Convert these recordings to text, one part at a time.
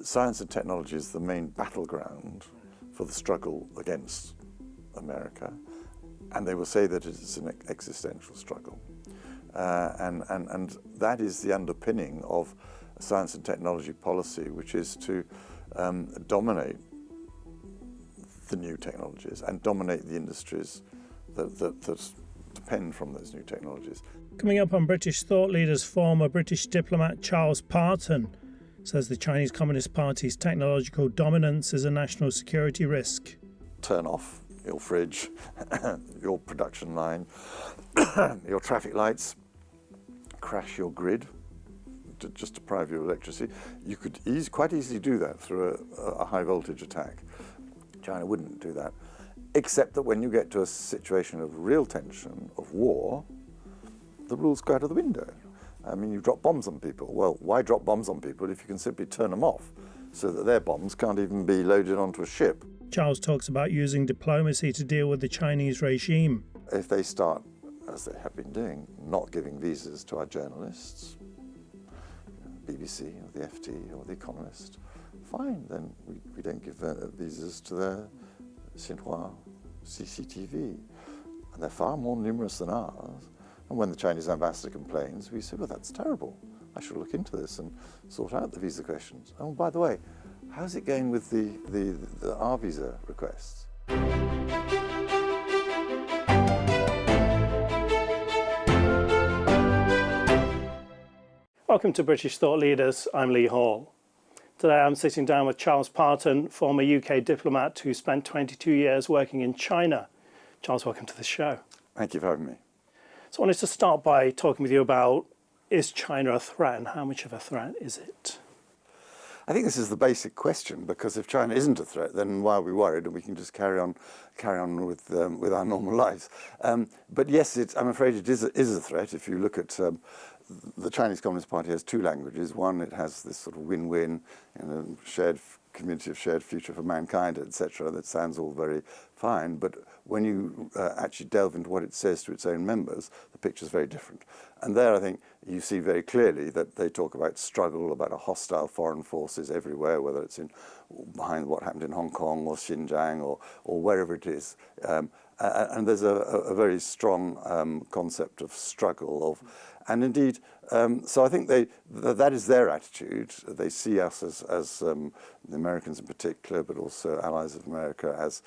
science and technology is the main battleground for the struggle against America, and they will say that it is an existential struggle. And that is the underpinning of science and technology policy, which is to dominate the new technologies and dominate the industries that depend from those new technologies. Coming up on British Thought Leaders, former British diplomat Charles Parton says the Chinese Communist Party's technological dominance is a national security risk. Turn off your fridge, your production line, your traffic lights, crash your grid, to just deprive you of electricity. You could quite easily do that through a high voltage attack. China wouldn't do that, except that when you get to a situation of real tension, of war, the rules go out of the window. I mean, you drop bombs on people. Well, why drop bombs on people if you can simply turn them off so that their bombs can't even be loaded onto a ship? Charles talks about using diplomacy to deal with the Chinese regime. If they start, as they have been doing, not giving visas to our journalists, BBC or the FT or the Economist, fine, then we don't give visas to their Xinhua, CCTV. And they're far more numerous than ours. And when the Chinese ambassador complains, we say, well, that's terrible. I should look into this and sort out the visa questions. Oh, by the way, how's it going with our visa requests? Welcome to British Thought Leaders. I'm Lee Hall. Today I'm sitting down with Charles Parton, former UK diplomat who spent 22 years working in China. Charles, welcome to the show. Thank you for having me. So I wanted to start by talking with you about, is China a threat and how much of a threat is it? I think this is the basic question, because if China isn't a threat, then why are we worried? And we can just carry on with our normal lives. But yes, I'm afraid it is a threat. If you look at the Chinese Communist Party has two languages. One, it has this sort of win-win, shared community of shared future for mankind, etc. That sounds all very fine, but when you actually delve into what it says to its own members, the picture's very different. And there I think you see very clearly that they talk about struggle, about a hostile foreign forces everywhere, whether it's behind what happened in Hong Kong or Xinjiang or wherever it is. And there's a very strong concept of struggle, and indeed, so I think that is their attitude. They see us as the Americans in particular, but also allies of America, as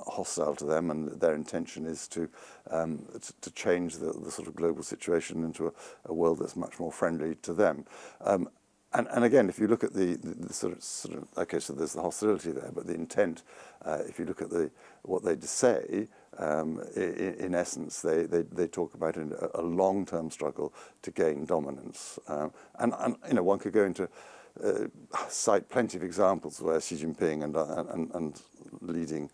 hostile to them, and their intention is to change the sort of global situation into a world that's much more friendly to them. And again, if you look at the sort of okay, so there's the hostility there, but the intent, if you look at what they say, in essence, they talk about a long-term struggle to gain dominance, and one could go into cite plenty of examples where Xi Jinping and leading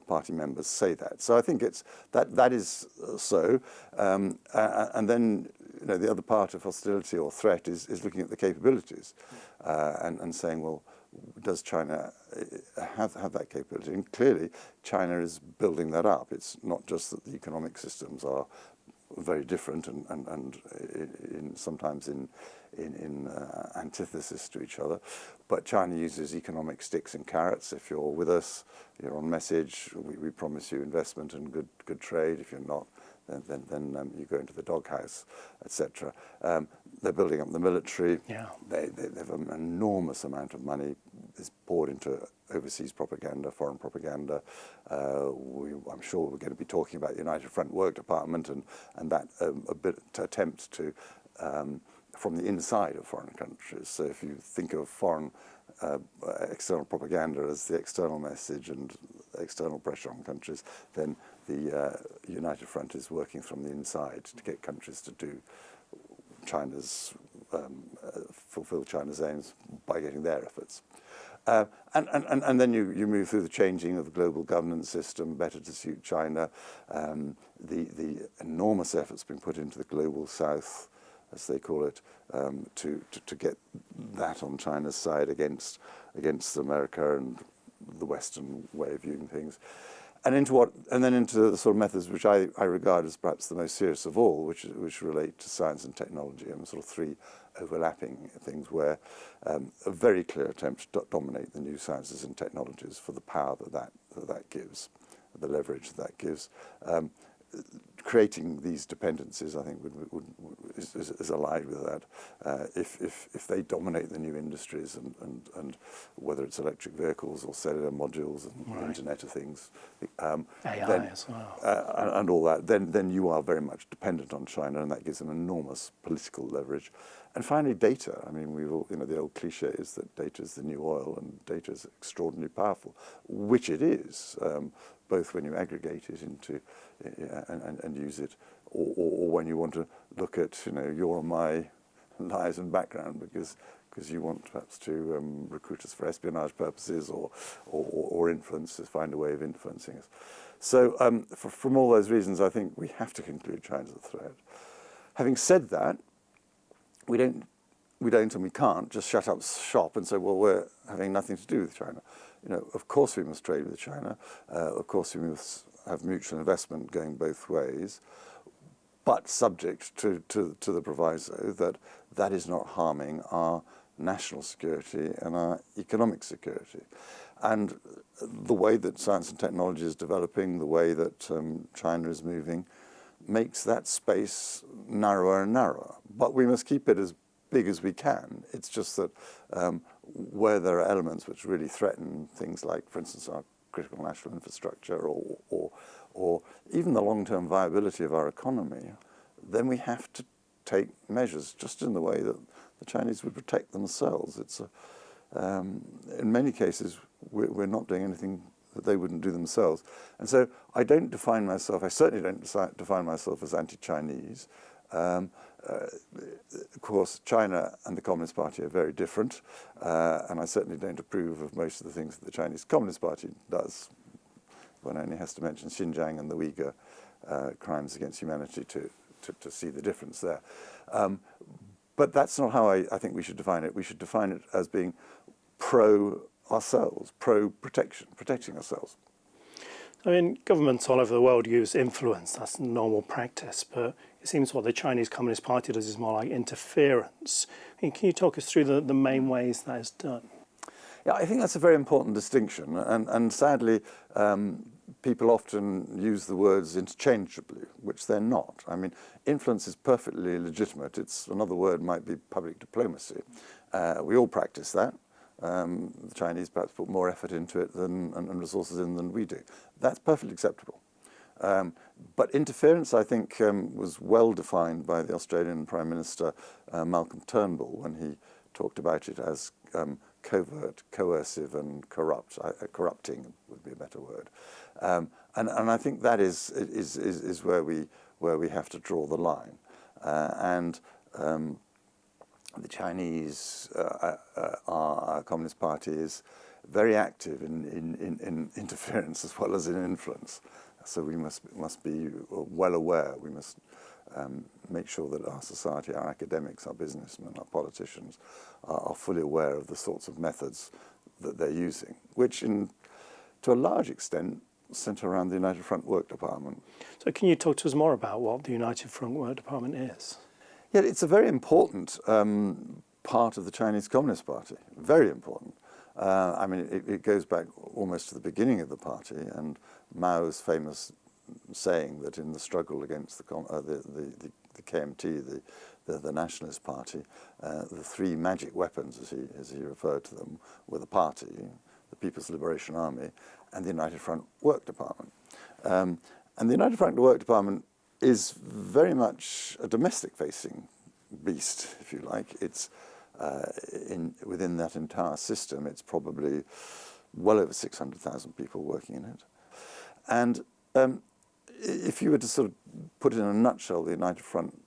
party members say that. So I think that is so, and then the other part of hostility or threat is looking at the capabilities and saying, well, does China have that capability? And clearly, China is building that up. It's not just that the economic systems are very different and sometimes in antithesis to each other, but China uses economic sticks and carrots. If you're with us, you're on message, we promise you investment and good trade. If you're not, then you go into the doghouse, etc. They're building up the military. Yeah. They have an enormous amount of money is poured into overseas propaganda, foreign propaganda. I'm sure we're going to be talking about the United Front Work Department and that attempt to from the inside of foreign countries. So if you think of foreign external propaganda as the external message and external pressure on countries, then the United Front is working from the inside to get countries to do fulfill China's aims by getting their efforts. And then you move through the changing of the global governance system, better to suit China, the enormous efforts being put into the global south, as they call it, to get that on China's side against America and the Western way of viewing things. and then into the sort of methods which I regard as perhaps the most serious of all, which relate to science and technology, and sort of three overlapping things where a very clear attempt to dominate the new sciences and technologies for the power that gives, the leverage that gives. Creating these dependencies, I think, is allied with that. If they dominate the new industries and whether it's electric vehicles or cellular modules and Internet of Things, AI as well, and all that, then you are very much dependent on China, and that gives them enormous political leverage. And finally, data. I mean, the old cliche is that data is the new oil, and data is extraordinarily powerful, which it is, both when you aggregate it into and use it, or when you want to look at your and my lives and background because you want perhaps to recruit us for espionage purposes or influence us, find a way of influencing us. So from all those reasons, I think we have to conclude China's a threat. Having said that, we don't and we can't just shut up shop and say, well, we're having nothing to do with China. Of course we must trade with China. Of course we must have mutual investment going both ways, but subject to the proviso that is not harming our national security and our economic security. And the way that science and technology is developing, the way that China is moving, makes that space narrower and narrower. But we must keep it as big as we can. It's just that where there are elements which really threaten things like, for instance, our critical national infrastructure or even the long-term viability of our economy, then we have to take measures just in the way that the Chinese would protect themselves. In many cases, we're not doing anything that they wouldn't do themselves. And so I certainly don't define myself as anti-Chinese. Of course, China and the Communist Party are very different, and I certainly don't approve of most of the things that the Chinese Communist Party does. One only has to mention Xinjiang and the Uyghur crimes against humanity to see the difference there. But that's not how I think we should define it. We should define it as being pro-ourselves, pro-protection, protecting ourselves. I mean, governments all over the world use influence. That's normal practice. But it seems what the Chinese Communist Party does is more like interference. I mean, can you talk us through the main ways that is done? Yeah, I think that's a very important distinction. And sadly, people often use the words interchangeably, which they're not. I mean, influence is perfectly legitimate. Another word might be public diplomacy. We all practice that. The Chinese perhaps put more effort into it and resources in than we do. That's perfectly acceptable. But interference, I think, was well defined by the Australian Prime Minister Malcolm Turnbull when he talked about it as covert, coercive, and corrupt. Corrupting would be a better word. And I think that is where we have to draw the line. The Chinese, our Communist Party, is very active in interference as well as in influence. So we must be well aware. We must make sure that our society, our academics, our businessmen, our politicians are fully aware of the sorts of methods that they're using, which to a large extent centre around the United Front Work Department. So can you talk to us more about what the United Front Work Department is? Yeah, it's a very important part of the Chinese Communist Party, very important. I mean, it goes back almost to the beginning of the party, and Mao's famous saying that in the struggle against the KMT, the Nationalist Party, the three magic weapons, as he referred to them, were the party, the People's Liberation Army, and the United Front Work Department. And the United Front Work Department is very much a domestic-facing beast, if you like. It's within that entire system, it's probably well over 600,000 people working in it. And if you were to sort of put it in a nutshell, the United Front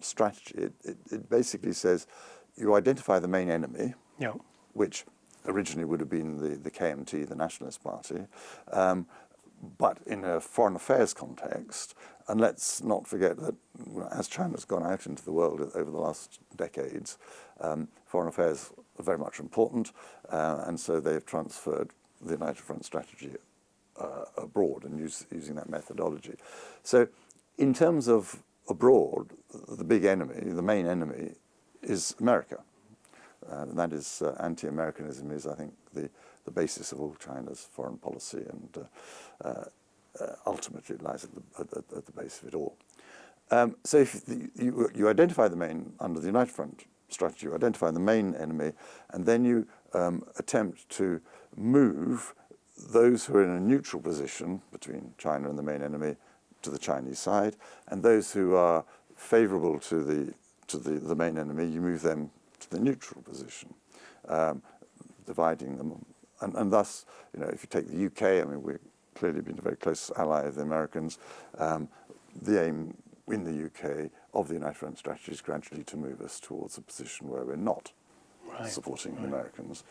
strategy, it basically says you identify the main enemy, yeah, which originally would have been the KMT, the Nationalist Party, but in a foreign affairs context. And let's not forget that as China's gone out into the world over the last decades, foreign affairs are very much important, and so they've transferred the United Front strategy abroad and using that methodology. So in terms of abroad, the big enemy, the main enemy, is America. And that is anti-Americanism is, I think, the basis of all China's foreign policy, and ultimately it lies at the base of it all. So if you identify the main, under the United Front strategy, you identify the main enemy, and then you attempt to move those who are in a neutral position between China and the main enemy to the Chinese side, and those who are favourable to the main enemy, you move them to the neutral position, dividing them. And thus, if you take the UK, I mean, we've clearly been a very close ally of the Americans. The aim in the UK of the United Front strategy is gradually to move us towards a position where we're not supporting the Americans,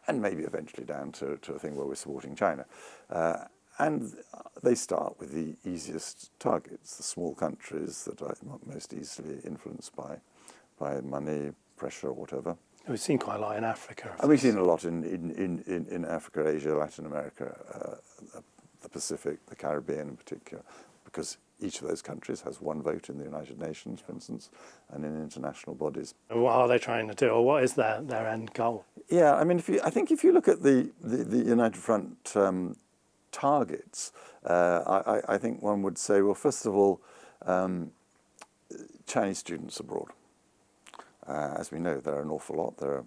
and maybe eventually down to a thing where we're supporting China. And they start with the easiest targets, the small countries that are most easily influenced by money, pressure, or whatever. We've seen quite a lot in Africa. And we've seen a lot in Africa, Asia, Latin America, the Pacific, the Caribbean in particular, because each of those countries has one vote in the United Nations, for instance, and in international bodies. What are they trying to do, or what is their end goal? Yeah, I mean, I think if you look at the United Front targets, I think one would say, well, first of all, Chinese students abroad. As we know, there are an awful lot. There are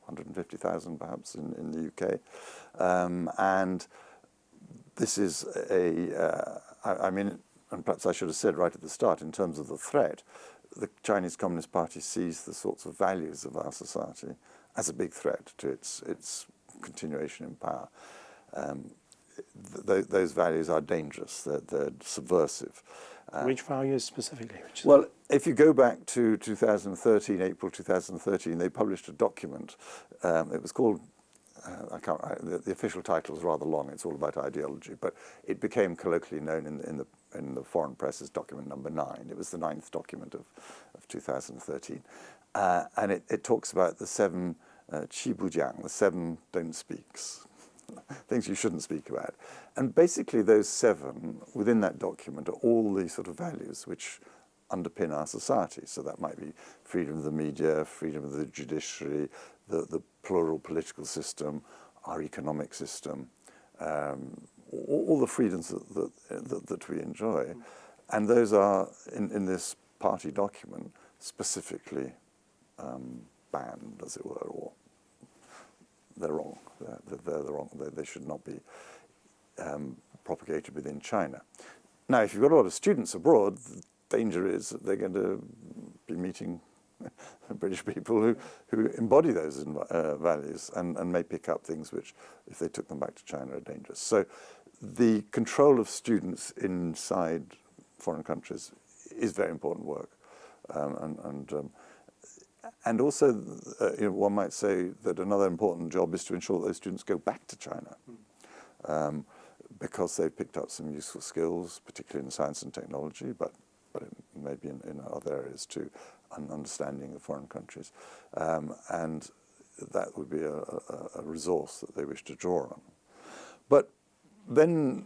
150,000 perhaps in the UK. And this is I mean, and perhaps I should have said right at the start, in terms of the threat, the Chinese Communist Party sees the sorts of values of our society as a big threat to its continuation in power. Those values are dangerous, they're subversive. Which values specifically? Well, if you go back to 2013, April 2013, they published a document. It was called, the official title is rather long, it's all about ideology, but it became colloquially known in the foreign press as document number 9. It was the 9th document of 2013. And it talks about the 7 qi bujiang, the 7 don't speaks, things you shouldn't speak about. And basically those 7 within that document are all the sort of values which underpin our society. So that might be freedom of the media, freedom of the judiciary, the plural political system, our economic system, all the freedoms that we enjoy. And those are, in this party document, specifically banned, as it were, or they're wrong. They're wrong. They should not be propagated within China. Now, if you've got a lot of students abroad, the danger is that they're going to be meeting British people who embody those values and may pick up things which, if they took them back to China, are dangerous. So the control of students inside foreign countries is very important work. And also, one might say that another important job is to ensure that those students go back to China because they've picked up some useful skills, particularly in science and technology, but maybe in other areas too, understanding of foreign countries. And that would be a resource that they wish to draw on. But then,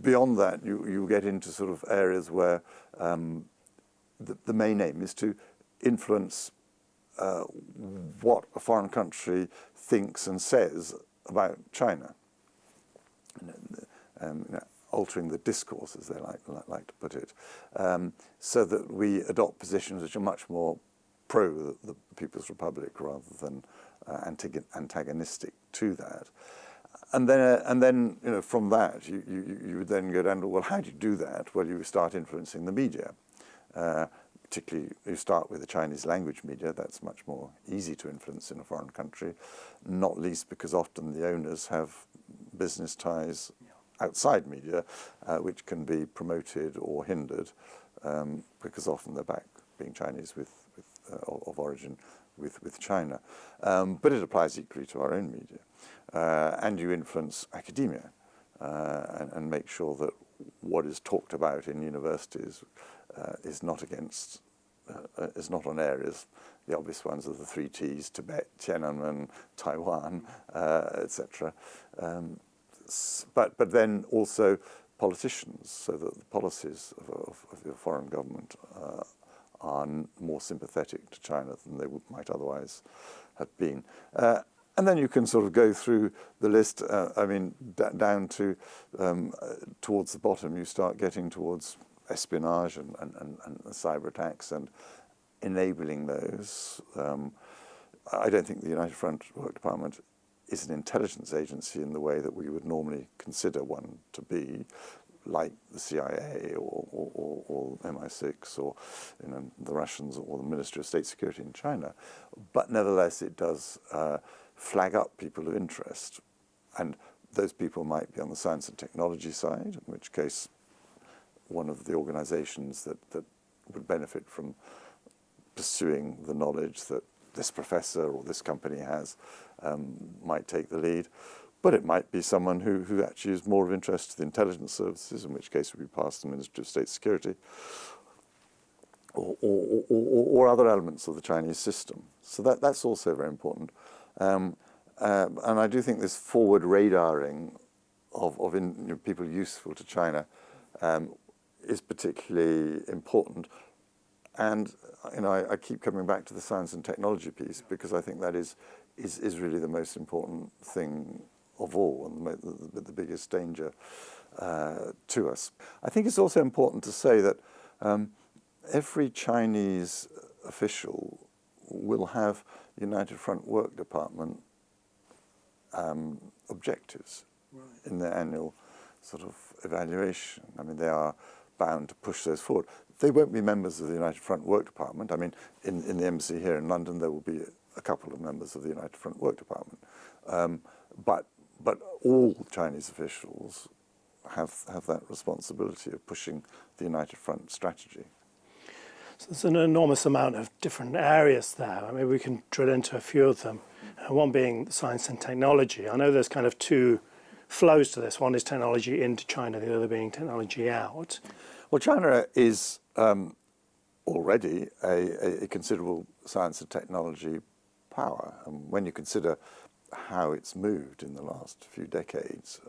beyond that, you get into sort of areas where the main aim is to influence what a foreign country thinks and says about China, altering the discourse, as they like to put it, so that we adopt positions which are much more pro the People's Republic rather than antagonistic to that. And then from that you would then go down to, well, how do you do that? Well, you start influencing the media. Particularly, you start with the Chinese language media. That's much more easy to influence in a foreign country, not least because often the owners have business ties outside media, which can be promoted or hindered, because often they're back being Chinese of origin with China. But it applies equally to our own media. And you influence academia and make sure that what is talked about in universities is not on areas, the obvious ones are the 3 Ts, Tibet, Tiananmen, Taiwan, etc. but then also politicians, so that the policies of the foreign government are more sympathetic to China than they might otherwise have been. And then you can sort of go through the list, I mean, down to towards the bottom, you start getting towards espionage and cyber attacks and enabling those. I don't think the United Front Work Department is an intelligence agency in the way that we would normally consider one to be, like the CIA or MI6 or the Russians or the Ministry of State Security in China. But nevertheless, it does flag up people of interest. And those people might be on the science and technology side, in which case one of the organizations that would benefit from pursuing the knowledge that this professor or this company has might take the lead. But it might be someone who actually is more of interest to the intelligence services, in which case it would be past the Ministry of State Security, or other elements of the Chinese system. So that's also very important. And I do think this forward radaring of people useful to China is particularly important. And I keep coming back to the science and technology piece, because I think that is really the most important thing of all, and the biggest danger to us. I think it's also important to say that every Chinese official will have United Front Work Department objectives in their annual sort of evaluation. I mean, they are bound to push those forward. They won't be members of the United Front Work Department. I mean, in the embassy here in London, there will be a couple of members of the United Front Work Department. But all Chinese officials have that responsibility of pushing the United Front strategy. So there's an enormous amount of different areas there. I mean, we can drill into a few of them. One being science and technology. I know there's kind of two flows to this. One is technology into China, the other being technology out. Well, China is already a considerable science and technology power. And when you consider how it's moved in the last few decades,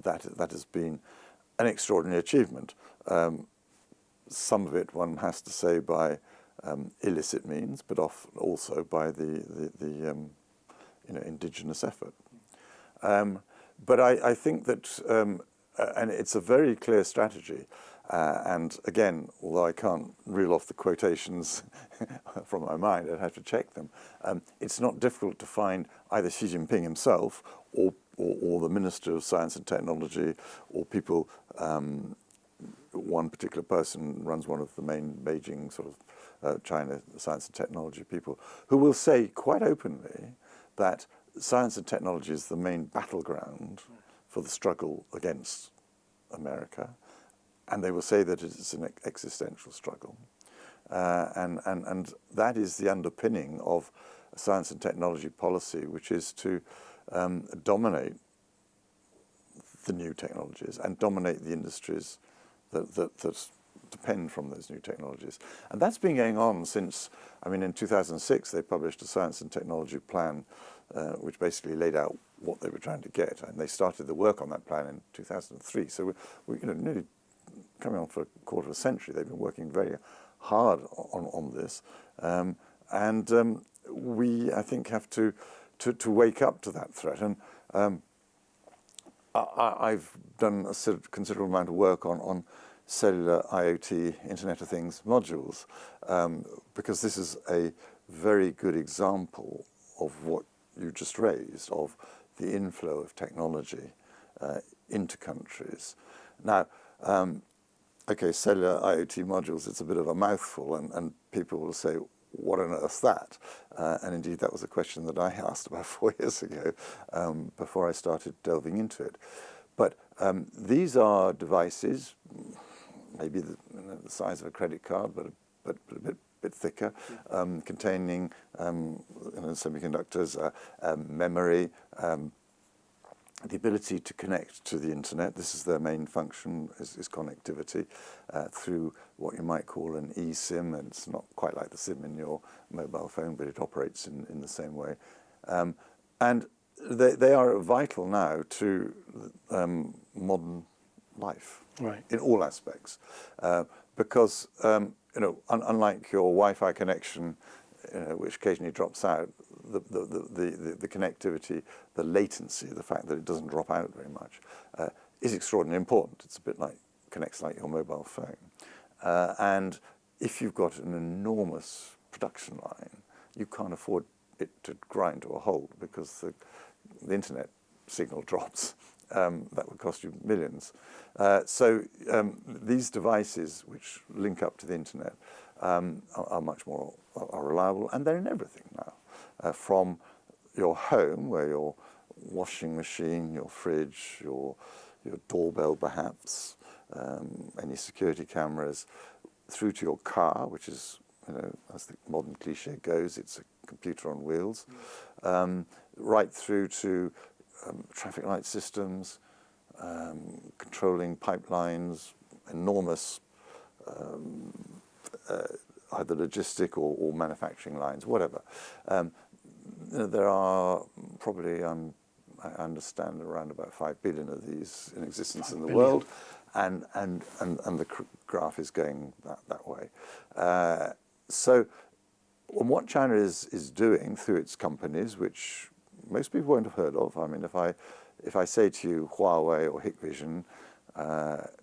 that has been an extraordinary achievement. Some of it, one has to say, by illicit means, but often also by the indigenous effort. But I think that, and it's a very clear strategy. And again, although I can't reel off the quotations from my mind, I'd have to check them. It's not difficult to find either Xi Jinping himself or the Minister of Science and Technology, or people. One particular person runs one of the main Beijing sort of China science and technology people, who will say quite openly that science and technology is the main battleground for the struggle against America. And they will say that it's an existential struggle. And that is the underpinning of a science and technology policy, which is to dominate the new technologies and dominate the industries that depend from those new technologies. And that's been going on since, I mean, in 2006, they published a science and technology plan, which basically laid out what they were trying to get. And they started the work on that plan in 2003. So we're nearly coming on for a quarter of a century. They've been working very hard on this. We, I think, have to wake up to that threat. And I've done a considerable amount of work on cellular IoT, Internet of Things modules, because this is a very good example of what you just raised, of the inflow of technology into countries. Now, okay, cellular IoT modules, it's a bit of a mouthful, and people will say, what on earth's that? And indeed, that was a question that I asked about 4 years ago, before I started delving into it. But these are devices, maybe the size of a credit card, but a bit thicker, containing semiconductors, memory, the ability to connect to the internet. This is their main function, is connectivity through what you might call an eSIM. And it's not quite like the SIM in your mobile phone, but it operates in the same way. And they are vital now to modern life, Right. in all aspects, because unlike your Wi-Fi connection, which occasionally drops out, the connectivity, the latency, the fact that it doesn't drop out very much, is extraordinarily important. It's a bit like connects like your mobile phone, and if you've got an enormous production line, you can't afford it to grind to a halt because the internet signal drops. That would cost you millions. So these devices which link up to the internet are much more reliable, and they're in everything now. From your home, where your washing machine, your fridge, your doorbell perhaps, any security cameras, through to your car, which is, as the modern cliche goes, it's a computer on wheels, right through to traffic light systems, controlling pipelines, enormous either logistic or manufacturing lines, whatever. There are probably, I understand, around about 5 billion of these in existence in the world, and the graph is going that way. So what China is doing through its companies, which most people won't have heard of. I mean, if I say to you Huawei or Hikvision,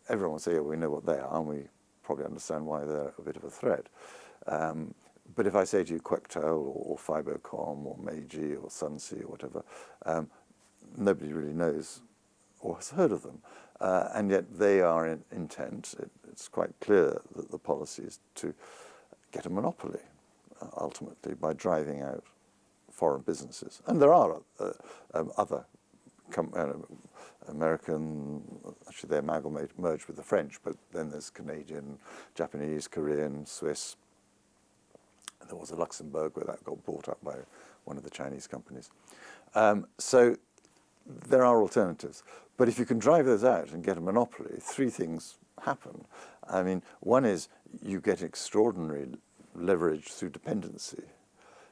everyone will say, oh, we know what they are, and we probably understand why they're a bit of a threat. But if I say to you Quectel or Fibercom or Meiji or Sunsi or whatever, nobody really knows or has heard of them. And yet they are intent. It's quite clear that the policy is to get a monopoly, ultimately, by driving out foreign businesses. And there are other American, actually they merged with the French, but then there's Canadian, Japanese, Korean, Swiss. And there was a Luxembourg where that got bought up by one of the Chinese companies. So there are alternatives. But if you can drive those out and get a monopoly, three things happen. I mean, one is you get extraordinary leverage through dependency.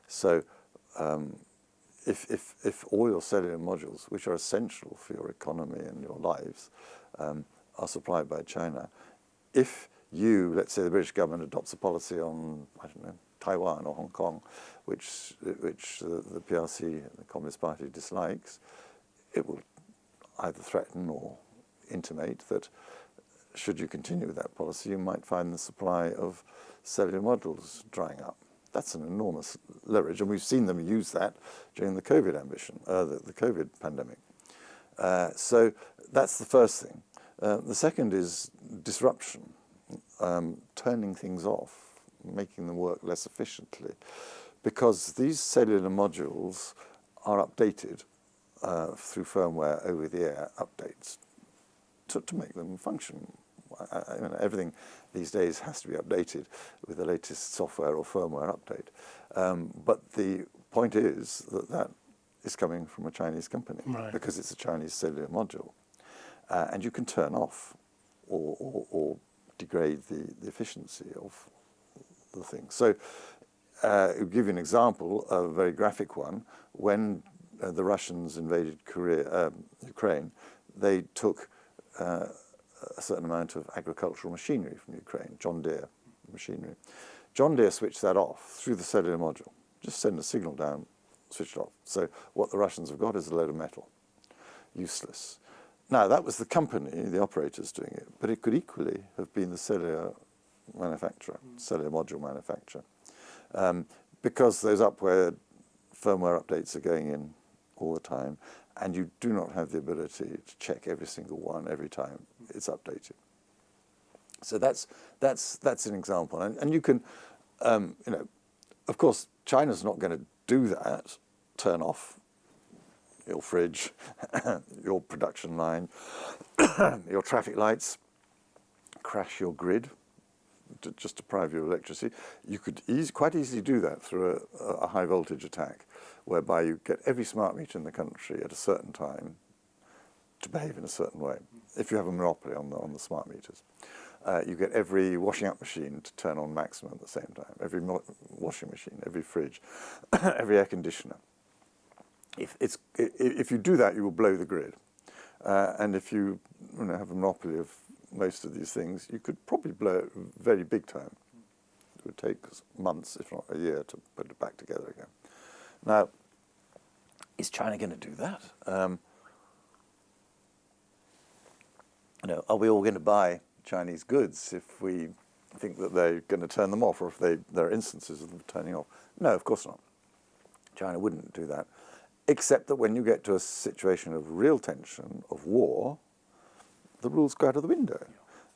So if all your cellular modules, which are essential for your economy and your lives, are supplied by China, if you, let's say the British government adopts a policy on, I don't know, Taiwan or Hong Kong, which the PRC, the Communist Party, dislikes, it will either threaten or intimate that should you continue with that policy, you might find the supply of cellular modules drying up. That's an enormous leverage, and we've seen them use that during the COVID the COVID pandemic. So that's the first thing. The second is disruption, turning things off, making them work less efficiently, because these cellular modules are updated through firmware over-the-air updates to make them function. Everything these days has to be updated with the latest software or firmware update. But the point is that is coming from a Chinese company, right, because it's a Chinese cellular module. And you can turn off or degrade the efficiency of the thing. So I'll give you an example, a very graphic one. When the Russians invaded Ukraine, they took a certain amount of agricultural machinery from Ukraine, John Deere machinery. John Deere switched that off through the cellular module. Just send a signal down, switch it off. So what the Russians have got is a load of metal. Useless. Now, that was the company, the operators doing it, but it could equally have been the cellular manufacturer, cellular module manufacturer, because those firmware updates are going in all the time, and you do not have the ability to check every single one every time it's updated. So that's an example, and you can, of course, China's not going to do that. Turn off your fridge, your production line, your traffic lights, crash your grid, to just deprive you of electricity. You could quite easily do that through a high voltage attack, whereby you get every smart meter in the country at a certain time to behave in a certain way, if you have a monopoly on the smart meters. You get every washing up machine to turn on maximum at the same time, every washing machine, every fridge, every air conditioner. if you do that, you will blow the grid. And if you, have a monopoly of most of these things, you could probably blow it very big time. It would take months, if not a year, to put it back together again. Now, is China going to do that? Are we all going to buy Chinese goods if we think that they're going to turn them off, or if there are instances of them turning off? No, of course not. China wouldn't do that, except that when you get to a situation of real tension, of war, the rules go out of the window.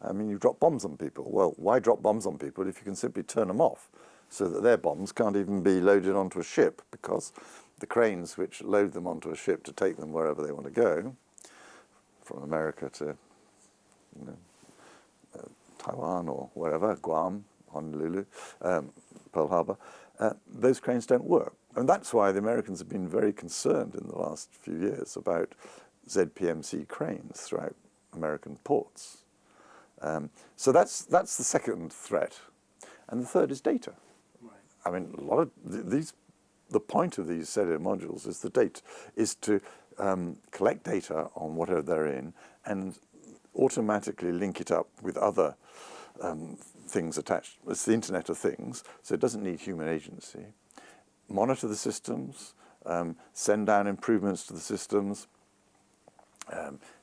I mean, you drop bombs on people. Well, why drop bombs on people if you can simply turn them off so that their bombs can't even be loaded onto a ship, because the cranes which load them onto a ship to take them wherever they want to go, from America to Taiwan or wherever, Guam, Honolulu, Pearl Harbor, those cranes don't work. And that's why the Americans have been very concerned in the last few years about ZPMC cranes throughout American ports. So that's the second threat. And the third is data. Right. I mean, a lot of the point of these cellular modules is to collect data on whatever they're in and automatically link it up with other things attached. It's the Internet of Things, so it doesn't need human agency. Monitor the systems, send down improvements to the systems,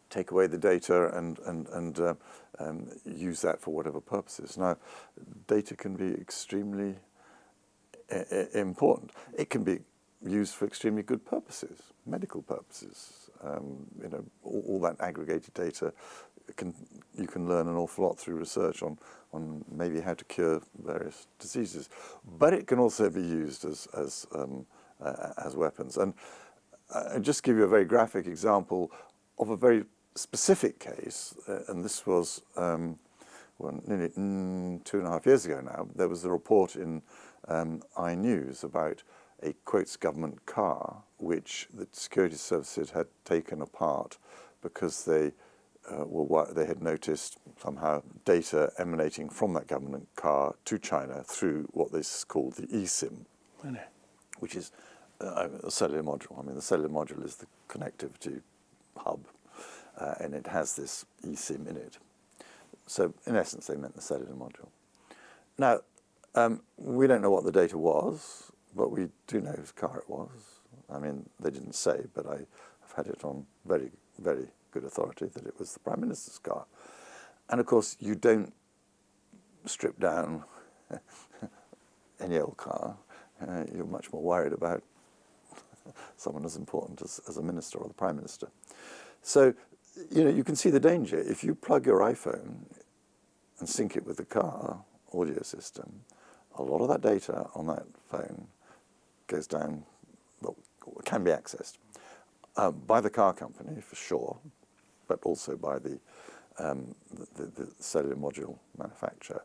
take away the data and use that for whatever purposes. Now, data can be extremely important. It can be used for extremely good purposes, medical purposes. All that aggregated data, you can learn an awful lot through research on maybe how to cure various diseases. But it can also be used as weapons. And I'll just give you a very graphic example of a very specific case, and this was nearly 2.5 years ago now. There was a report in iNews about a, quotes, government car, which the security services had taken apart because they had noticed somehow data emanating from that government car to China through what is called the eSIM, which is a cellular module. I mean, the cellular module is the connectivity hub, and it has this eSIM in it. So, in essence, they meant the cellular module. Now, we don't know what the data was, but we do know whose car it was. I mean, they didn't say, but I've had it on very, very good authority that it was the Prime Minister's car. And of course, you don't strip down any old car. You're much more worried about someone as important as a minister or the Prime Minister. So, you can see the danger. If you plug your iPhone and sync it with the car audio system, a lot of that data on that phone goes down, can be accessed by the car company for sure, but also by the cellular module manufacturer,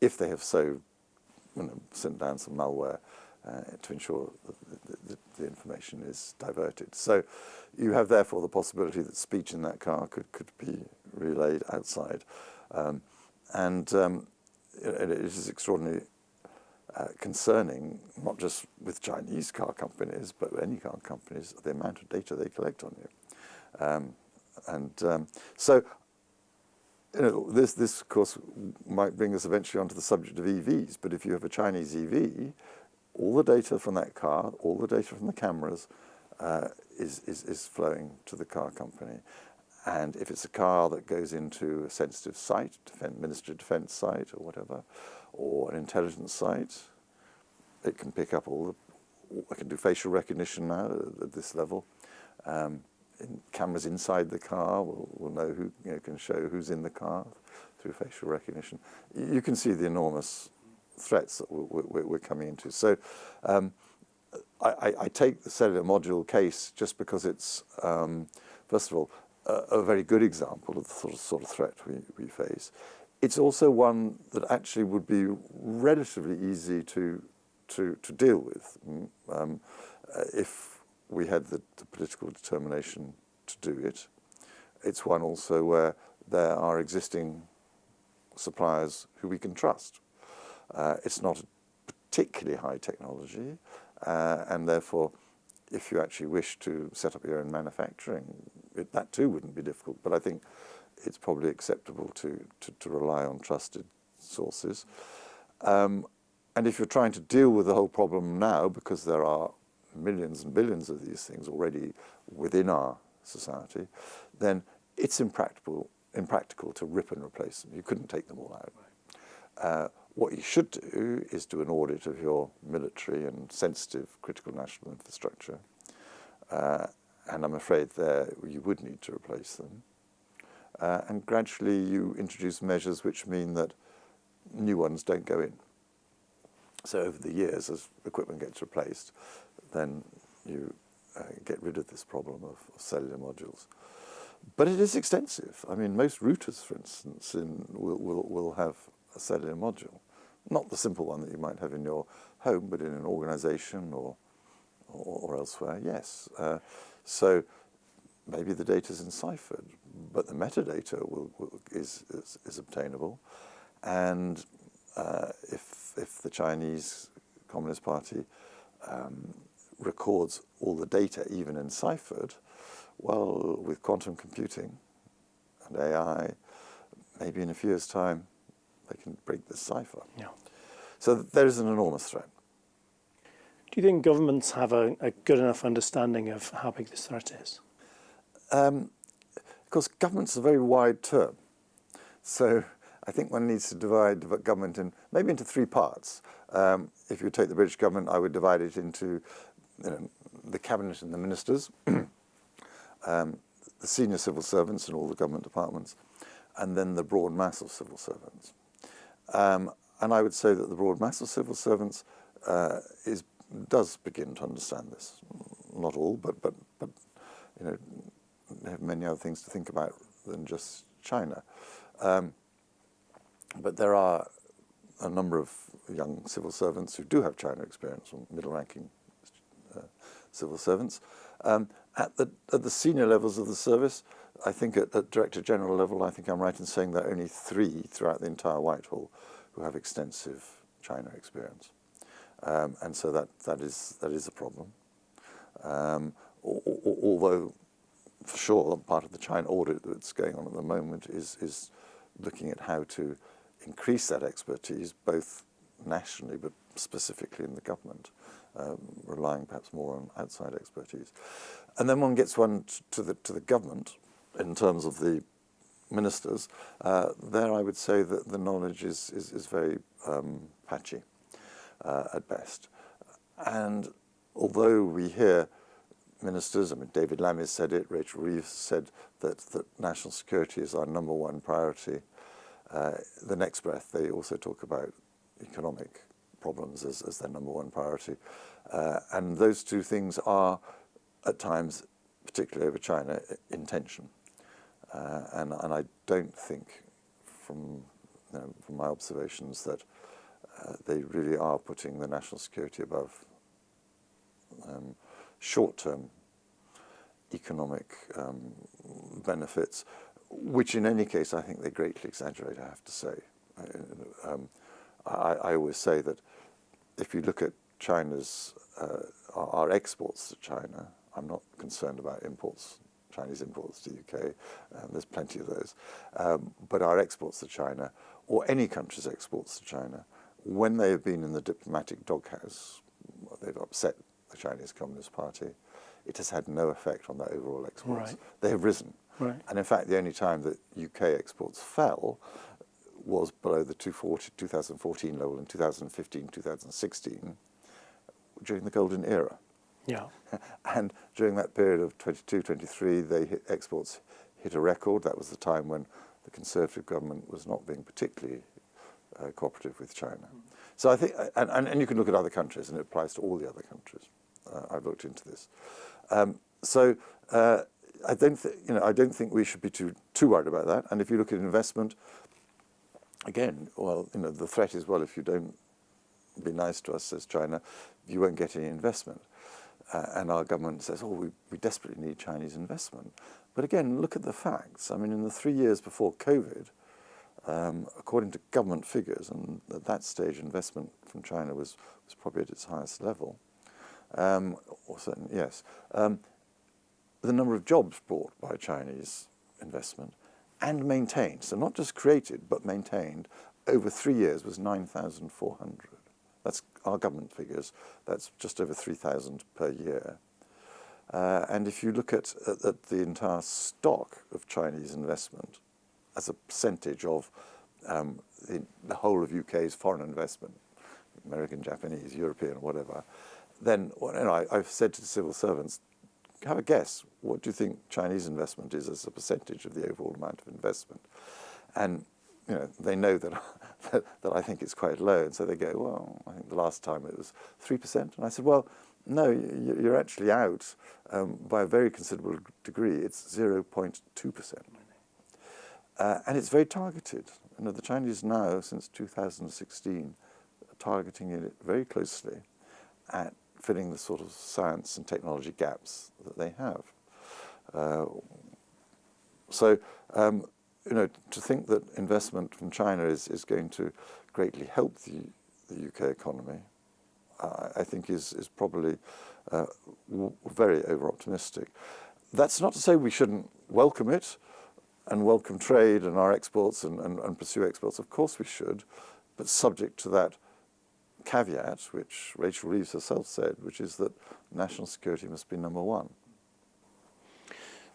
if they have sent down some malware to ensure that the information is diverted. So you have therefore the possibility that speech in that car could be relayed outside. And it is extraordinarily concerning, not just with Chinese car companies, but any car companies, the amount of data they collect on you. So, this of course might bring us eventually onto the subject of EVs. But if you have a Chinese EV, all the data from that car, all the data from the cameras, is flowing to the car company. And if it's a car that goes into a sensitive site, Ministry of Defence site or whatever, or an intelligence site, it can pick up it can do facial recognition now at this level. Cameras inside the car will know who, can show who's in the car through facial recognition. You can see the enormous threats that we're coming into. So I take the cellular module case just because it's, first of all, a very good example of the sort of threat we face. It's also one that actually would be relatively easy to deal with if we had the political determination to do it. It's one also where there are existing suppliers who we can trust. It's not particularly high technology, and therefore if you actually wish to set up your own manufacturing, that too wouldn't be difficult. But I think it's probably acceptable to rely on trusted sources. And if you're trying to deal with the whole problem now, because there are millions and billions of these things already within our society, then it's impractical to rip and replace them. You couldn't take them all out. What you should do is do an audit of your military and sensitive critical national infrastructure. And I'm afraid there you would need to replace them. And gradually you introduce measures which mean that new ones don't go in. So over the years, as equipment gets replaced, then you get rid of this problem of cellular modules. But it is extensive. I mean, most routers, for instance, will have a cellular module. Not the simple one that you might have in your home, but in an organization or elsewhere, yes. So maybe the data is enciphered, but the metadata is obtainable. And if the Chinese Communist Party records all the data, even enciphered, well, with quantum computing and AI, maybe in a few years' time, they can break this cipher. Yeah. So there is an enormous threat. Do you think governments have a good enough understanding of how big this threat is? Of course, government's a very wide term. So I think one needs to divide government maybe into three parts. If you take the British government, I would divide it into the cabinet and the ministers, the senior civil servants in all the government departments, and then the broad mass of civil servants. And I would say that the broad mass of civil servants does begin to understand this. Not all, but they have many other things to think about than just China. But there are a number of young civil servants who do have China experience, or middle-ranking civil servants. At the senior levels of the service, I think at Director General level, I think I'm right in saying there are only 3 throughout the entire Whitehall who have extensive China experience. And so that is a problem. Although, for sure, part of the China audit that's going on at the moment is looking at how to increase that expertise, both nationally but specifically in the government, relying perhaps more on outside expertise. And then one gets to the government in terms of the ministers. There I would say that the knowledge is very patchy at best. And although we hear ministers, I mean, David Lammy said it, Rachel Reeves said that national security is our #1 priority. The next breath, they also talk about economic problems as their #1 priority. And those two things are, at times, particularly over China, in tension. And I don't think, from my observations, that they really are putting the national security above short-term economic benefits, which in any case I think they greatly exaggerate, I have to say. I always say that if you look at China's, our exports to China, I'm not concerned about imports, Chinese imports to the UK, there's plenty of those, but our exports to China, or any country's exports to China, when they have been in the diplomatic doghouse, they've upset the Chinese Communist Party, it has had no effect on their overall exports. Right. They have risen. Right. And in fact, the only time that UK exports fell was below the 2014 level in 2015, 2016, during the golden era. Yeah. And during that period of 22, 23, exports hit a record. That was the time when the Conservative government was not being particularly cooperative with China. So I think, and you can look at other countries, and it applies to all the other countries. I've looked into this. I don't think we should be too worried about that. And if you look at investment, again, well, the threat is, well, if you don't be nice to us, says China, you won't get any investment. And our government says, oh, we desperately need Chinese investment. But again, look at the facts. I mean, in the 3 years before COVID, according to government figures, and at that stage investment from China was probably at its highest level, or certain, yes. The number of jobs brought by Chinese investment and maintained, so not just created but maintained, over 3 years was 9,400. That's our government figures. That's just over 3,000 per year. And if you look at the entire stock of Chinese investment as a percentage of the whole of UK's foreign investment, American, Japanese, European, whatever, then I've said to the civil servants, have a guess. What do you think Chinese investment is as a percentage of the overall amount of investment? And they know that that I think it's quite low, and so they go, well, I think the last time it was 3%. And I said, well, no, you're actually out by a very considerable degree. It's 0.2%. And it's very targeted. The Chinese now, since 2016, are targeting it very closely at filling the sort of science and technology gaps that they have. To think that investment from China is going to greatly help the UK economy, I think is probably very over-optimistic. That's not to say we shouldn't welcome it and welcome trade and our exports and pursue exports. Of course we should, but subject to that caveat, which Rachel Reeves herself said, which is that national security must be number one.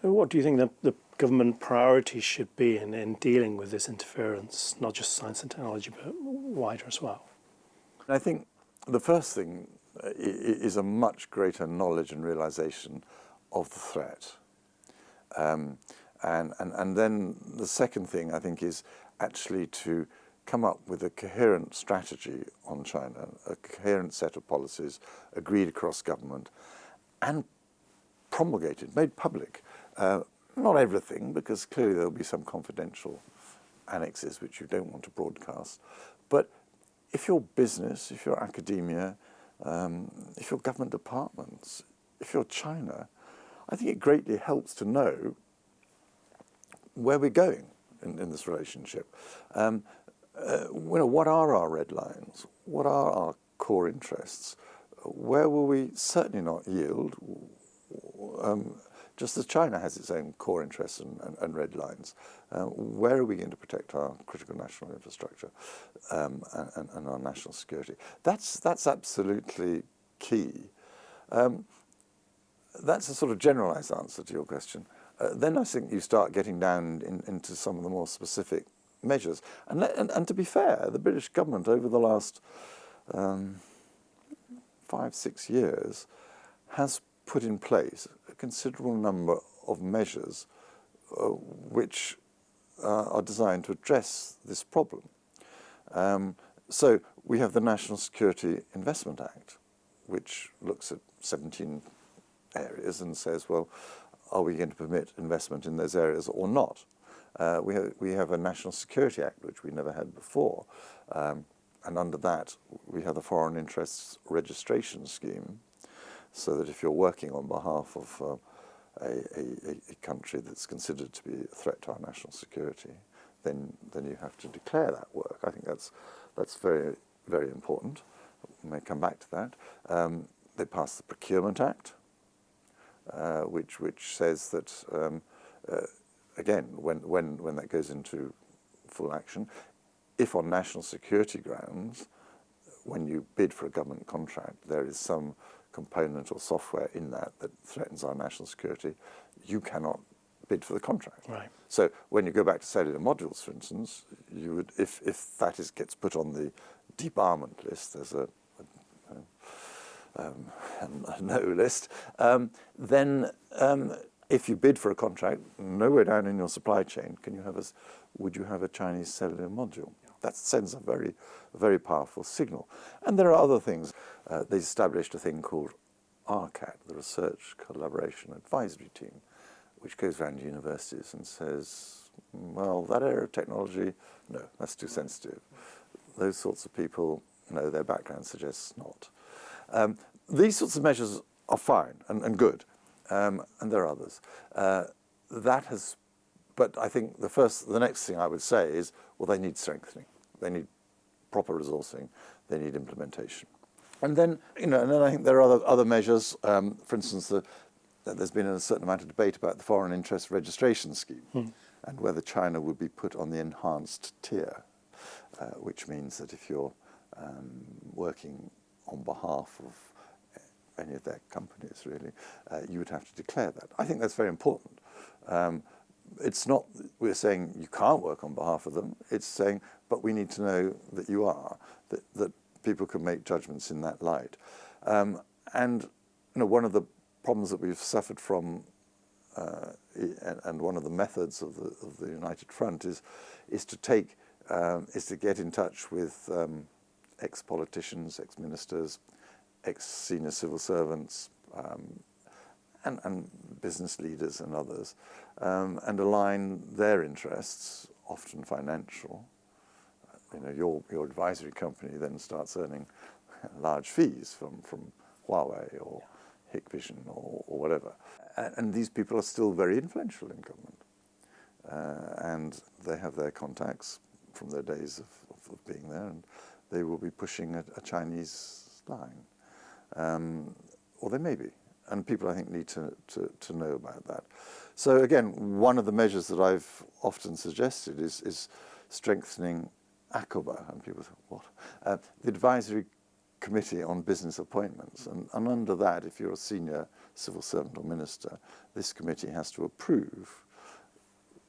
What do you think the government priorities should be in dealing with this interference, not just science and technology, but wider as well? I think the first thing is a much greater knowledge and realization of the threat. And then the second thing, I think, is actually to come up with a coherent strategy on China, a coherent set of policies agreed across government and promulgated, made public. Not everything, because clearly there'll be some confidential annexes which you don't want to broadcast. But if you're business, if you're academia, if you're government departments, if you're China, I think it greatly helps to know where we're going in this relationship. What are our red lines? What are our core interests? Where will we certainly not yield? Just as China has its own core interests and red lines, where are we going to protect our critical national infrastructure and our national security? That's absolutely key. That's a sort of generalized answer to your question. Then I think you start getting down into some of the more specific measures. And to be fair, the British government over the last 5-6 years has put in place a considerable number of measures which are designed to address this problem. So we have the National Security Investment Act, which looks at 17 areas and says, well, are we going to permit investment in those areas or not? We have a National Security Act, which we never had before. And under that, we have the Foreign Interests Registration Scheme, so that if you're working on behalf of a country that's considered to be a threat to our national security, then you have to declare that work. I think that's very, very important. We may come back to that. They passed the Procurement Act, which says that, again, when that goes into full action, if on national security grounds, when you bid for a government contract, there is some component or software in that threatens our national security, you cannot bid for the contract. Right. So when you go back to cellular modules, for instance, you would, if that gets put on the debarment list, there's a no list, then if you bid for a contract, nowhere down in your supply chain would you have a Chinese cellular module. That sends a very, very powerful signal. And there are other things. They established a thing called RCAT, the Research Collaboration Advisory Team, which goes around universities and says, well, that area of technology, no, that's too sensitive. Those sorts of people, no, their background suggests not. These sorts of measures are fine and good, and there are others. But I think the next thing I would say is, well, they need strengthening. They need proper resourcing. They need implementation. And then, and then I think there are other measures. For instance, there's been a certain amount of debate about the foreign interest registration scheme and whether China would be put on the enhanced tier, which means that if you're working on behalf of any of their companies, really, you would have to declare that. I think that's very important. It's not we're saying you can't work on behalf of them. It's saying, but we need to know that you are, that people can make judgments in that light. And one of the problems that we've suffered from, and one of the methods of the United Front is to get in touch with ex-politicians, ex-ministers, ex-senior civil servants, and business leaders and others, and align their interests, often financial. Your advisory company then starts earning large fees from Huawei or Hikvision or whatever. And these people are still very influential in government. And they have their contacts from their days of being there, and they will be pushing a Chinese line. Or they may be. And people, I think, need to know about that. So again, one of the measures that I've often suggested is strengthening ACOBA, and people say, what? The Advisory Committee on Business Appointments. And under that, if you're a senior civil servant or minister, this committee has to approve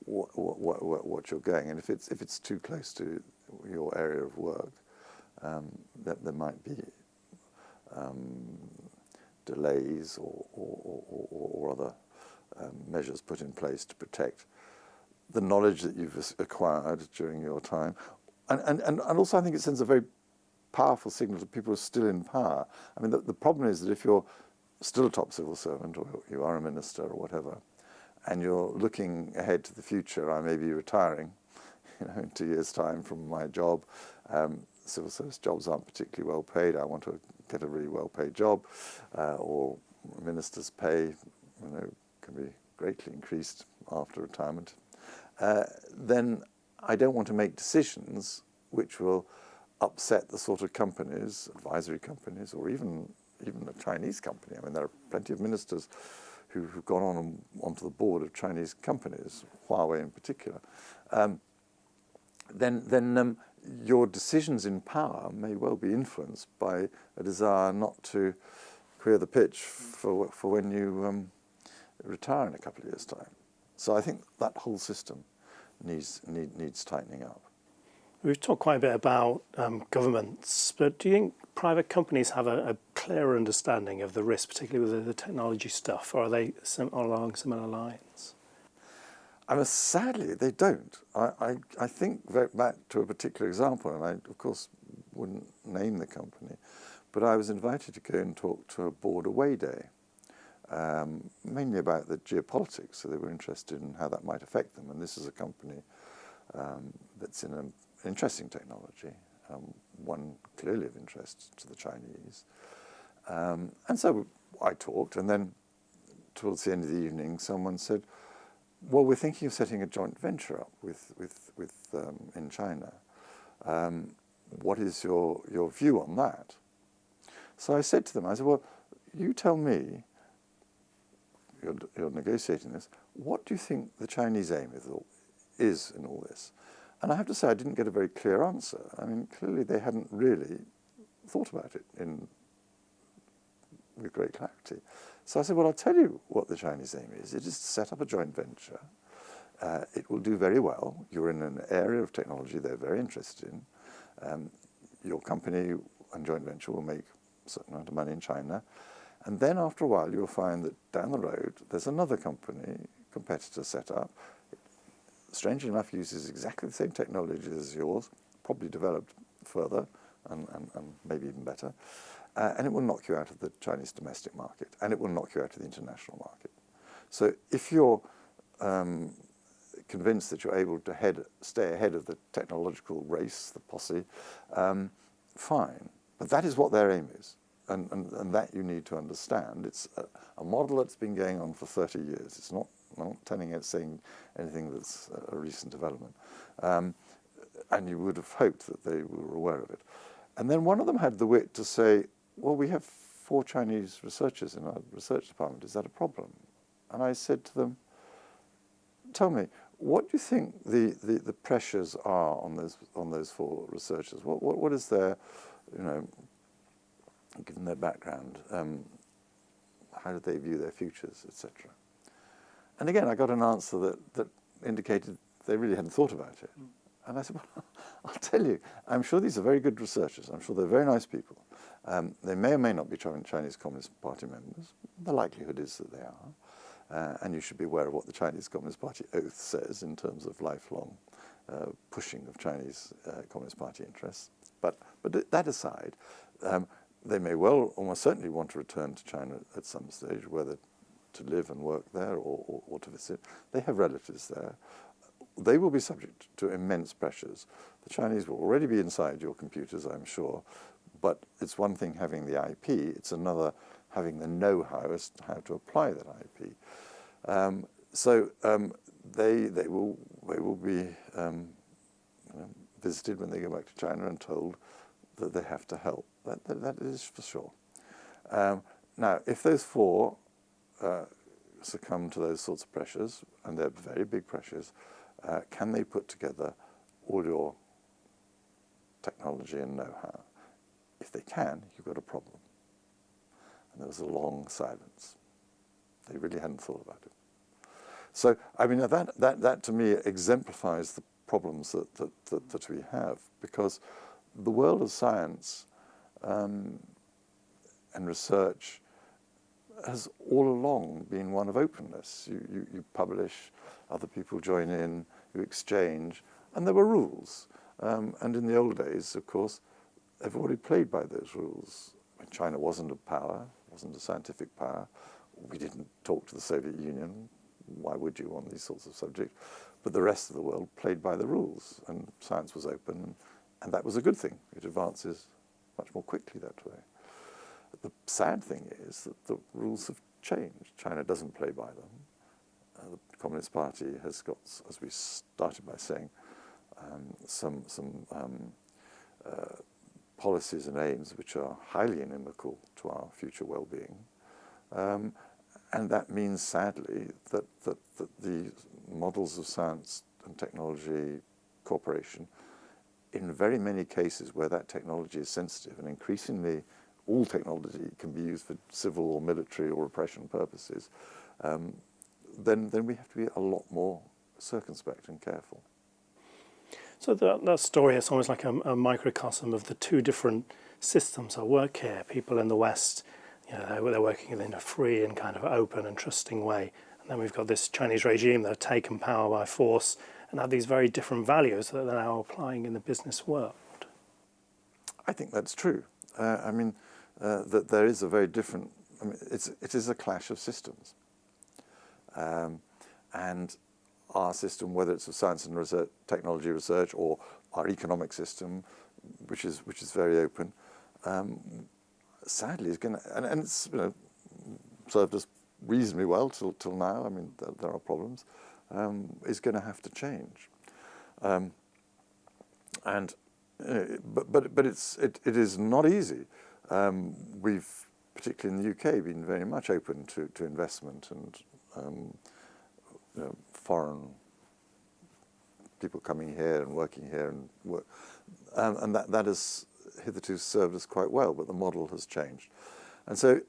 what you're going. And if it's too close to your area of work, that there might be delays or other measures put in place to protect the knowledge that you've acquired during your time. And also I think it sends a very powerful signal to people who are still in power. I mean, the problem is that if you're still a top civil servant, or you are a minister or whatever, and you're looking ahead to the future, I may be retiring, in 2 years' time from my job. Civil service jobs aren't particularly well paid. I want to get a really well-paid job, or ministers' pay, can be greatly increased after retirement. Then I don't want to make decisions which will upset the sort of companies, advisory companies, or even a Chinese company. I mean, there are plenty of ministers who've gone onto the board of Chinese companies, Huawei in particular. Then your decisions in power may well be influenced by a desire not to clear the pitch for when you retire in a couple of years' time. So I think that whole system needs tightening up. We've talked quite a bit about governments, but do you think private companies have a clearer understanding of the risk, particularly with the technology stuff, or are they along similar lines? Sadly, they don't. I think back to a particular example, and I, of course, wouldn't name the company, but I was invited to go and talk to a board away day, mainly about the geopolitics, so they were interested in how that might affect them. And this is a company that's in an interesting technology, one clearly of interest to the Chinese. And so I talked, and then towards the end of the evening, someone said, well, we're thinking of setting a joint venture up with in China. What is your view on that? So I said to them, I said, well, you tell me, you're negotiating this, what do you think the Chinese aim is in all this? And I have to say, I didn't get a very clear answer. I mean, clearly they hadn't really thought about it with great clarity. So I said, well, I'll tell you what the Chinese aim is. It is to set up a joint venture. It will do very well. You're in an area of technology they're very interested in. Your company and joint venture will make a certain amount of money in China. And then after a while, you'll find that down the road, there's another competitor set up. Strangely enough, uses exactly the same technology as yours, probably developed further and maybe even better. And it will knock you out of the Chinese domestic market, and it will knock you out of the international market. So if you're convinced that you're able to stay ahead of the technological race, the posse, fine. But that is what their aim is, and that you need to understand. It's a model that's been going on for 30 years. It's not saying anything that's a recent development. And you would have hoped that they were aware of it. And then one of them had the wit to say, well, we have 4 Chinese researchers in our research department. Is that a problem? And I said to them, tell me, what do you think the pressures are on those 4 researchers? What is their, given their background, how do they view their futures, etc.? And again, I got an answer that indicated they really hadn't thought about it. And I said, well, I'll tell you, I'm sure these are very good researchers. I'm sure they're very nice people. They may or may not be Chinese Communist Party members. The likelihood is that they are. And you should be aware of what the Chinese Communist Party oath says in terms of lifelong pushing of Chinese Communist Party interests. But that aside, they may well, almost certainly, want to return to China at some stage, whether to live and work there or to visit. They have relatives there. They will be subject to immense pressures. The Chinese will already be inside your computers, I'm sure, but it's one thing having the IP, it's another having the know-how as to how to apply that IP. So they will be visited when they go back to China and told that they have to help. That is for sure. Now, if those 4 succumb to those sorts of pressures, and they're very big pressures, can they put together all your technology and know-how? If they can, you've got a problem. And there was a long silence. They really hadn't thought about it. So, I mean, that to me exemplifies the problems that we have, because the world of science and research has all along been one of openness. You publish, other people join in, you exchange, and there were rules. And in the old days, of course, everybody played by those rules. When China wasn't a power, wasn't a scientific power, we didn't talk to the Soviet Union. Why would you on these sorts of subjects? But the rest of the world played by the rules, and science was open, and that was a good thing. It advances much more quickly that way. The sad thing is that the rules have changed. China doesn't play by them. The Communist Party has got, as we started by saying, some policies and aims which are highly inimical to our future well-being. And that means, sadly, that the models of science and technology cooperation, in very many cases where that technology is sensitive, and increasingly all technology can be used for civil or military or repression purposes, then we have to be a lot more circumspect and careful. So that story is almost like a microcosm of the 2 different systems at work here. People in the West, they're working in a free and kind of open and trusting way. And then we've got this Chinese regime that have taken power by force and have these very different values that they're now applying in the business world. I think that's true. That there is a very different, it is a clash of systems. And our system, whether it's of science and research, technology research, or our economic system, which is very open, sadly is going to, and it's served us reasonably well till now. I mean, there are problems. Is going to have to change, but it is not easy. We've, particularly in the UK, been very much open to investment and foreign people coming here and working here and work, and that has hitherto served us quite well. But the model has changed, and so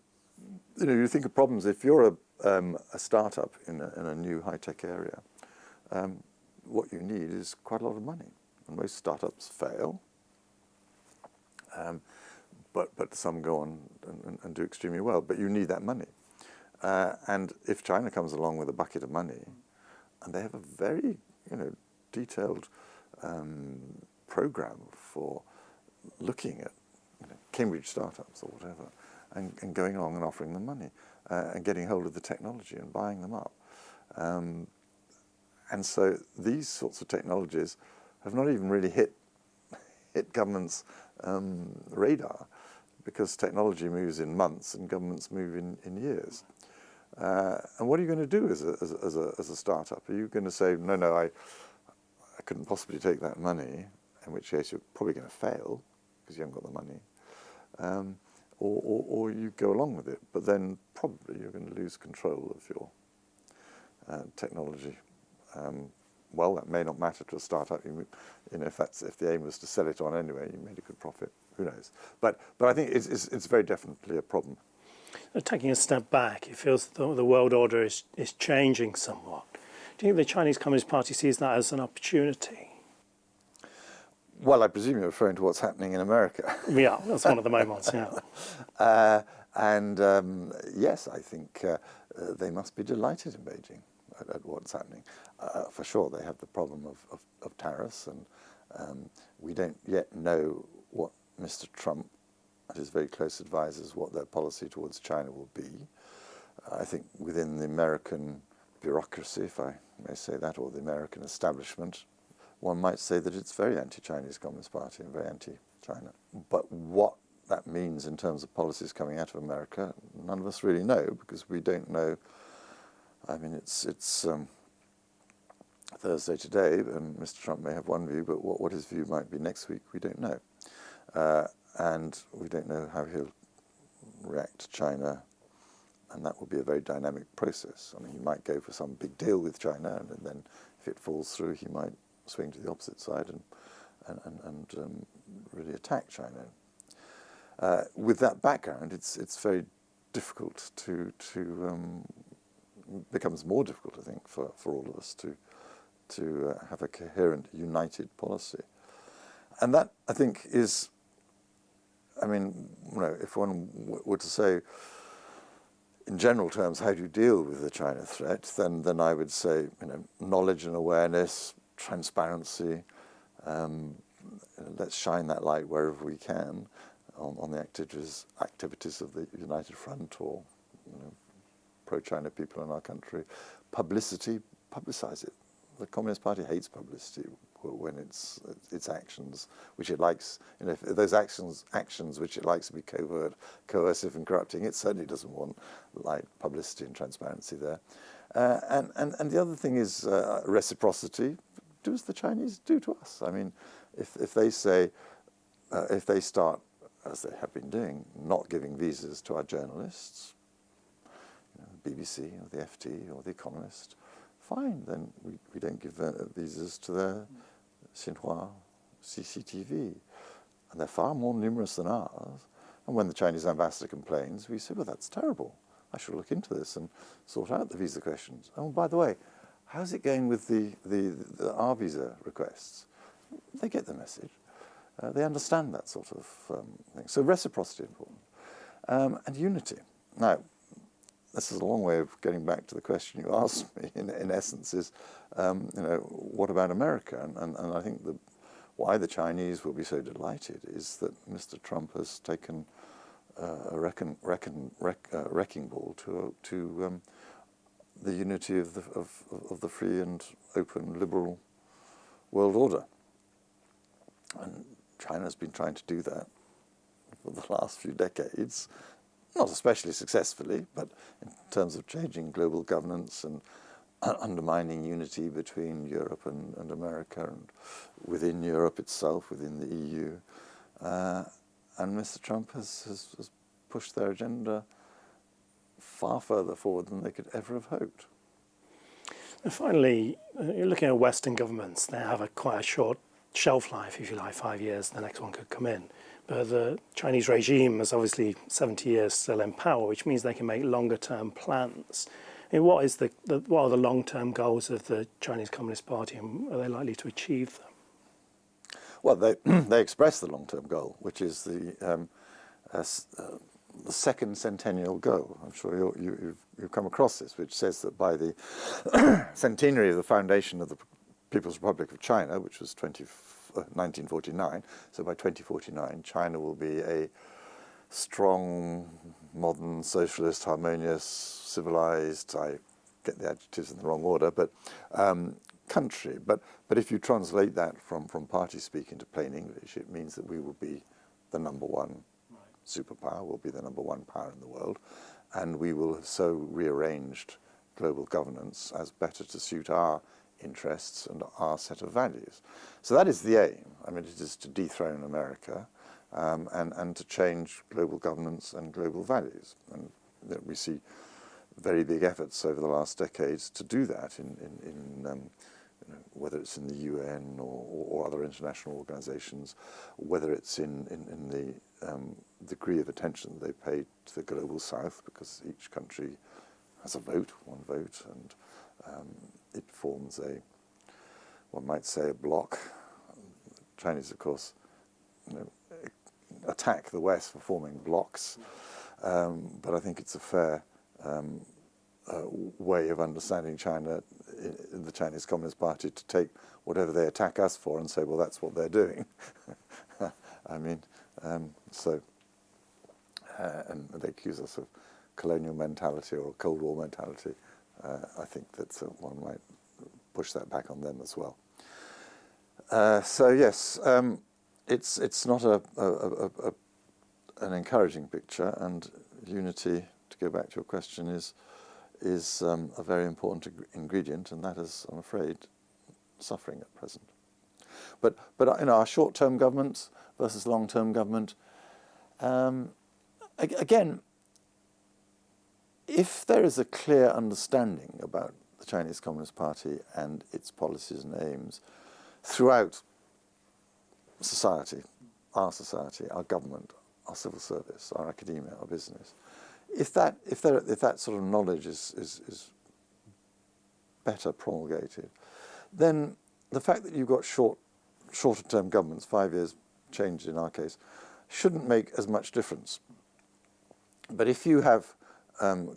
you think of problems if you're a startup in a new high-tech area. What you need is quite a lot of money, and most startups fail. But some go on and do extremely well. But you need that money. And if China comes along with a bucket of money, and they have a very detailed program for looking at Cambridge startups or whatever, and going along and offering them money, and getting hold of the technology and buying them up. And so these sorts of technologies have not even really hit governments' radar, because technology moves in months and governments move in years. And what are you going to do as a startup? Are you going to say, no, I couldn't possibly take that money, in which case you're probably going to fail because you haven't got the money? or you go along with it. But then probably you're going to lose control of your technology. Well, that may not matter to a startup. If the aim was to sell it on anyway, you made a good profit. Who knows? But I think it's very definitely a problem. Taking a step back, it feels that the world order is changing somewhat. Do you think the Chinese Communist Party sees that as an opportunity? Well, I presume you're referring to what's happening in America. Yeah, that's one of the moments, yeah. Yes, I think they must be delighted in Beijing at what's happening. For sure, they have the problem of tariffs, and we don't yet know what Mr. Trump and his very close advisors, what their policy towards China will be. I think within the American bureaucracy, if I may say that, or the American establishment, one might say that it's very anti-Chinese Communist Party and very anti-China. But what that means in terms of policies coming out of America, none of us really know, because we don't know. I mean, it's Thursday today, and Mr. Trump may have one view, but what his view might be next week, we don't know. And we don't know how he'll react to China, and that will be a very dynamic process. I mean, he might go for some big deal with China, and then if it falls through, he might swing to the opposite side and really attack China. With that background, it's very difficult to becomes more difficult, I think, for all of us to have a coherent, united policy. And that, I think, is, I mean, if one were to say, in general terms, how do you deal with the China threat, then I would say, knowledge and awareness, transparency, let's shine that light wherever we can on the activities of the United Front or pro-China people in our country. Publicity, publicize it. The Communist Party hates publicity when its actions, which it likes, if those actions which it likes to be covert, coercive and corrupting, it certainly doesn't want light publicity and transparency there. And the other thing is reciprocity. Do as the Chinese do to us. I mean, if they say, if they start, as they have been doing, not giving visas to our journalists, the BBC or the FT or the Economist, fine, then we don't give visas to their Xinhua, CCTV. And they're far more numerous than ours. And when the Chinese ambassador complains, we say, well, that's terrible. I should look into this and sort out the visa questions. Oh, by the way, how's it going with our visa requests? They get the message. They understand that sort of thing. So reciprocity is important. And unity. Now, this is a long way of getting back to the question you asked me, in essence, is, what about America? And I think why the Chinese will be so delighted is that Mr. Trump has taken a wrecking ball to the unity of the free and open liberal world order. And China has been trying to do that for the last few decades, not especially successfully, but in terms of changing global governance and undermining unity between Europe and America and within Europe itself, within the EU. And Mr. Trump has pushed their agenda far further forward than they could ever have hoped. And finally, you're looking at Western governments. They have quite a short shelf life, if you like, 5 years, the next one could come in. But the Chinese regime is obviously 70 years still in power, which means they can make longer-term plans. And what are the long-term goals of the Chinese Communist Party, and are they likely to achieve them? Well, they express the long-term goal, which is the second centennial goal. I'm sure you've come across this, which says that by the centenary of the foundation of the People's Republic of China, which was 1949, so by 2049, China will be a strong, modern, socialist, harmonious, civilized, I get the adjectives in the wrong order, but country. But if you translate that from party speak into plain English, it means that we will be the number one superpower, we'll be the number one power in the world, and we will have so rearranged global governance as better to suit our interests and our set of values. So that is the aim. I mean, it is to dethrone America and to change global governance and global values. And that we see very big efforts over the last decades to do that whether it's in the UN or other international organizations, whether it's in the degree of attention they pay to the global south, because each country has one vote, and it forms one might say, a bloc. Chinese, of course, attack the West for forming blocs, but I think it's a fair way of understanding China in the Chinese Communist Party to take whatever they attack us for and say, well, that's what they're doing. I mean, and they accuse us of colonial mentality or Cold War mentality. I think that one might push that back on them as well. So yes, it's not an encouraging picture, and unity, to go back to your question, is a very important ingredient, and that is, I'm afraid, suffering at present. But our short-term government versus long-term government, again, if there is a clear understanding about the Chinese Communist Party and its policies and aims throughout society, our government, our civil service, our academia, our business, if that sort of knowledge is better promulgated, then the fact that you've got shorter term governments, 5 years change in our case, shouldn't make as much difference. But if you have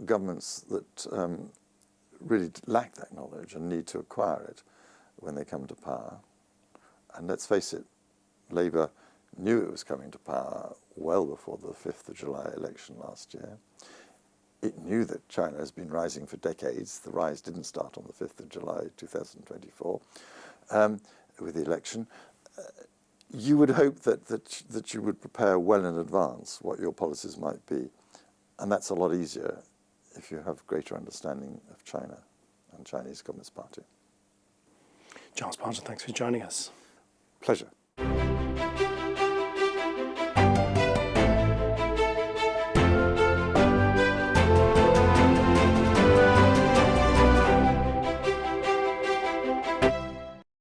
governments that really lack that knowledge and need to acquire it when they come to power, and let's face it, Labour knew it was coming to power well before the 5th of July election last year. It knew that China has been rising for decades. The rise didn't start on the 5th of July 2024 with the election. You would hope that you would prepare well in advance what your policies might be. And that's a lot easier if you have greater understanding of China and Chinese Communist Party. Charles Parton, thanks for joining us. Pleasure.